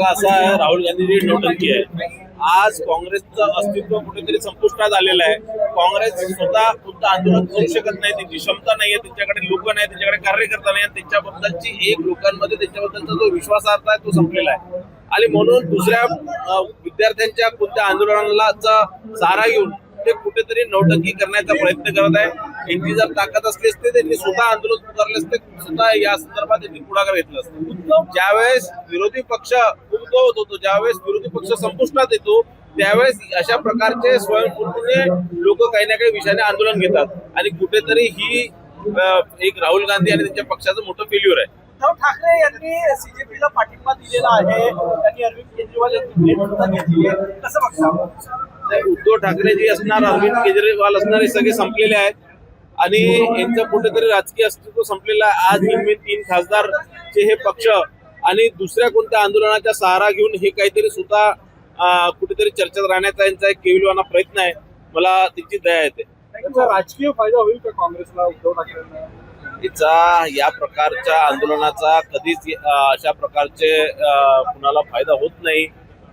बघा असा आहे, राहुल गांधीची नोटंकी आहे. आज काँग्रेसचं अस्तित्व कुठेतरी संपुष्टात आलेलं आहे. काँग्रेस स्वतः कोणतं आंदोलन करू शकत नाही, त्यांची क्षमता नाहीये, त्यांच्याकडे लोक नाही, त्यांच्याकडे कार्यकर्ता नाही, त्यांच्याबद्दलची एक लोकांमध्ये त्यांच्याबद्दलचा जो विश्वासार्हता आहे तो संपलेला आहे. आणि म्हणून दुसऱ्या विद्यार्थ्यांच्या कोणत्या आंदोलनाला सहारा घेऊन ते कुठेतरी नौटंकी करण्याचा प्रयत्न करत आहे. यांची जर ताकद असली असते त्यांनी स्वतः आंदोलन पुकारले असते, स्वतः या संदर्भात त्यांनी पुढाकार घेतला असता. ज्यावेळेस विरोधी पक्ष उद्भवत होतो, ज्यावेळेस विरोधी पक्ष संपुष्टात येतो, त्यावेळेस अशा प्रकारचे स्वयंस्फूर्तीने लोक काही ना काही विषयाने आंदोलन घेतात आणि कुठेतरी ही एक राहुल गांधी आणि त्यांच्या पक्षाचं मोठं फेल्युअर आहे. उद्धव ठाकरे यांनी सीजेपीला पाठिंबा दिलेला आहे, त्यांनी अरविंद केजरीवाल यांची भेट सुद्धा घेतली आहे, कसं बघता? उद्धव ठाकरे जी असणार, अरविंद केजरीवाल असणार, हे सगळे संपलेले आहेत आणि यांचं कुठेतरी राजकीय अस्तित्व संपलेलं आहे. आज ही 3 खासदारचे हे पक्ष आणि दुसऱ्या कोणत्या आंदोलनाचा सहारा घेऊन हे काहीतरी स्वतः कुठेतरी चर्चेत राहण्याचा यांचा एक केविलवाना प्रयत्न आहे. मला त्याची दया येते. त्याचा राजकीय फायदा होईल का काँग्रेसला उद्धव ठाकरेंना? या प्रकारच्या आंदोलनाचा कधीच अशा प्रकारचे कुणाला फायदा होत नाही.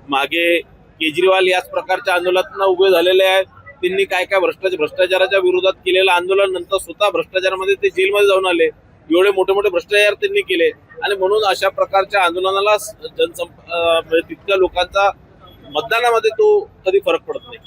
मागे केजरीवाल याच प्रकारच्या आंदोलनात उभे झालेले आहेत. त्यांनी काय काय भ्रष्टाचाराच्या विरोधात केलेलं आंदोलन, नंतर स्वतः भ्रष्टाचारामध्ये ते जेलमध्ये जाऊन आले. एवढे मोठे मोठे भ्रष्टाचार त्यांनी केले आणि म्हणून अशा प्रकारच्या आंदोलनाला तितक्या लोकांचा मतदानामध्ये तो कधी फरक पडत नाही.